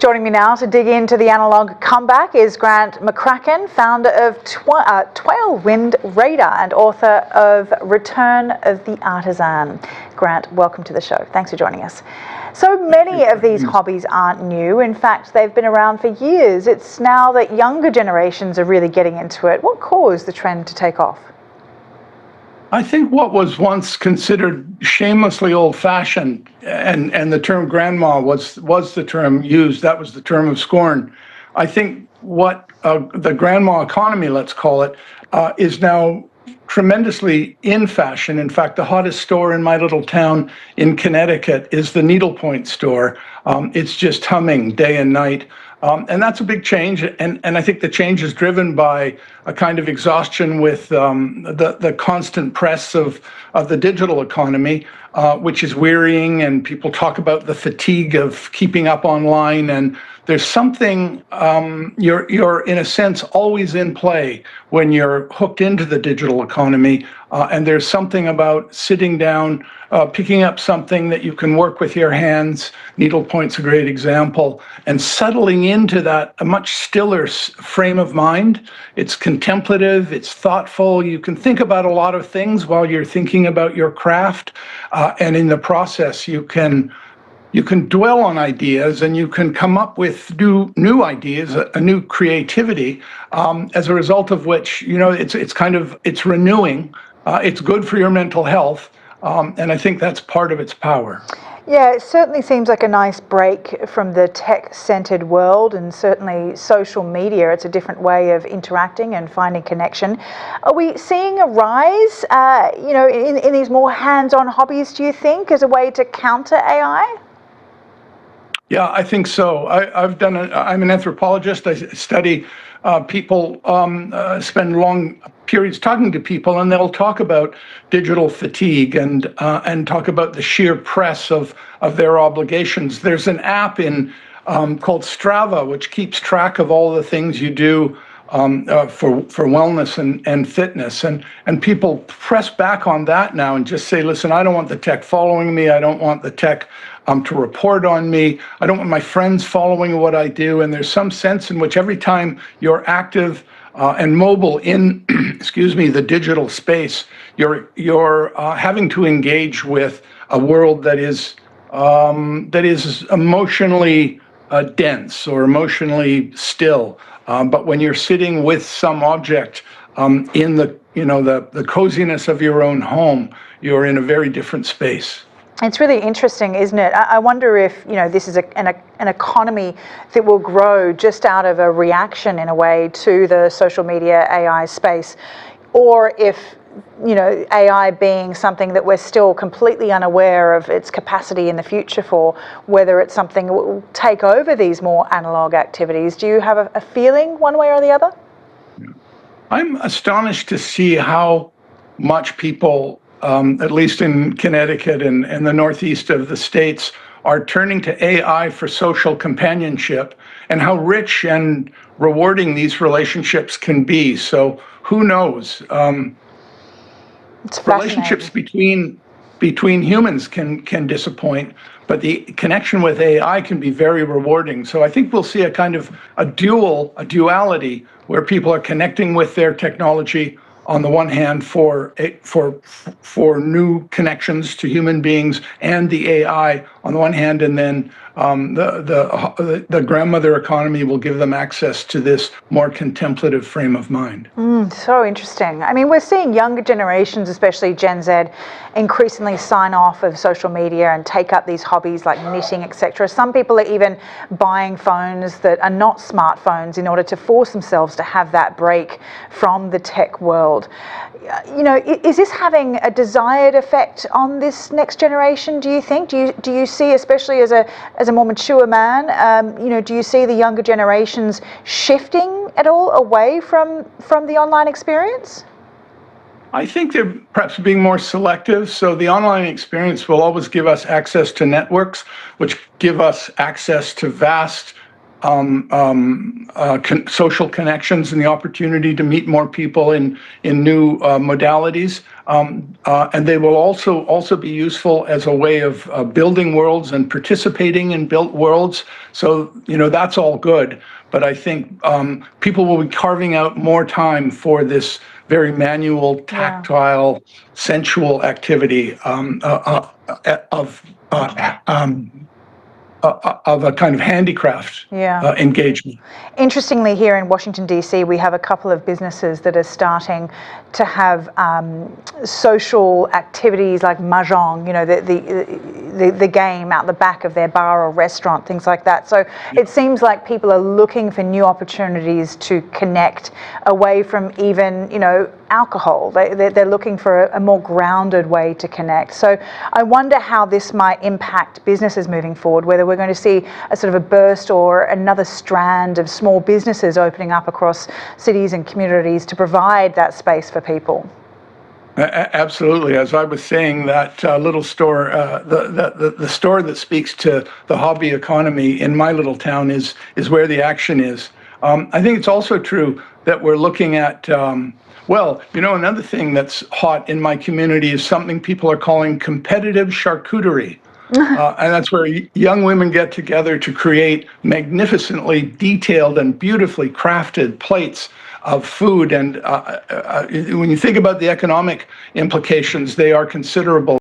Joining me now to dig into the analog comeback is Grant McCracken, founder of Tailwind Radar and author of Return of the Artisan. Grant, welcome to the show. Thanks for joining us. So many of these hobbies aren't new. In fact, they've been around for years. It's now that younger generations are really getting into it. What caused the trend to take off? I think what was once considered shamelessly old-fashioned, and the term grandma was the term used, that was the term of scorn. I think what the grandma economy, let's call it, is now tremendously in fashion. In fact, the hottest store in my little town in Connecticut is the Needlepoint store. It's just humming day and night. And that's a big change, and I think the change is driven by a kind of exhaustion with the constant press of the digital economy, which is wearying, and people talk about the fatigue of keeping up online. And there's something, you're in a sense always in play when you're hooked into the digital economy, and there's something about sitting down, picking up something that you can work with your hands. Needlepoint's a great example, and settling into that a much stiller frame of mind. It's contemplative, it's thoughtful. You can think about a lot of things while you're thinking about your craft, and in the process you can dwell on ideas, and you can come up with new ideas, a new creativity, as a result of which, it's renewing. It's good for your mental health, and I think that's part of its power. Yeah, it certainly seems like a nice break from the tech-centered world, and certainly social media. It's a different way of interacting and finding connection. Are we seeing a rise, in these more hands-on hobbies, do you think, as a way to counter AI? Yeah, I think so. I'm an anthropologist. I study people, spend long periods talking to people, and they'll talk about digital fatigue and talk about the sheer press of their obligations. There's an app called Strava, which keeps track of all the things you do for wellness and fitness, and people press back on that now and just say, listen, I don't want the tech following me. I don't want the tech to report on me. I don't want my friends following what I do. And there's some sense in which every time you're active and mobile in, the digital space, you're having to engage with a world that is emotionally dense or emotionally still. But when you're sitting with some object in the coziness of your own home, you're in a very different space. It's really interesting, isn't it? I wonder if this is an economy that will grow just out of a reaction, in a way, to the social media AI space, or if AI being something that we're still completely unaware of its capacity in the future for, whether it's something that will take over these more analog activities. Do you have a feeling one way or the other? I'm astonished to see how much people, at least in Connecticut and the northeast of the states, are turning to AI for social companionship, and how rich and rewarding these relationships can be. So who knows? Relationships between humans can disappoint, but the connection with AI can be very rewarding. So I think we'll see a kind of a duality where people are connecting with their technology on the one hand for new connections to human beings, and the AI on the one hand, and then the grandmother economy will give them access to this more contemplative frame of mind. So interesting. I mean, we're seeing younger generations, especially Gen Z, increasingly sign off of social media and take up these hobbies like knitting, etc. Some people are even buying phones that are not smartphones in order to force themselves to have that break from the tech world. Is this having a desired effect on this next generation, do you think? Do you see, especially as a more mature man, do you see the younger generations shifting at all away from the online experience? I think they're perhaps being more selective. So the online experience will always give us access to networks, which give us access to vast social connections and the opportunity to meet more people in new modalities. And they will also be useful as a way of building worlds and participating in built worlds. So, that's all good. But I think people will be carving out more time for this very manual, tactile, sensual activity of a kind of handicraft engagement. Interestingly, here in Washington, D.C., we have a couple of businesses that are starting to have social activities like mahjong, the game out the back of their bar or restaurant, things like that. So it seems like people are looking for new opportunities to connect away from even, alcohol. They're looking for a more grounded way to connect. So I wonder how this might impact businesses moving forward, whether we're going to see a sort of a burst or another strand of small businesses opening up across cities and communities to provide that space for people. Absolutely. As I was saying, that little store, the store that speaks to the hobby economy in my little town is where the action is. I think it's also true that we're looking at, another thing that's hot in my community is something people are calling competitive charcuterie. And that's where young women get together to create magnificently detailed and beautifully crafted plates of food. And when you think about the economic implications, they are considerable.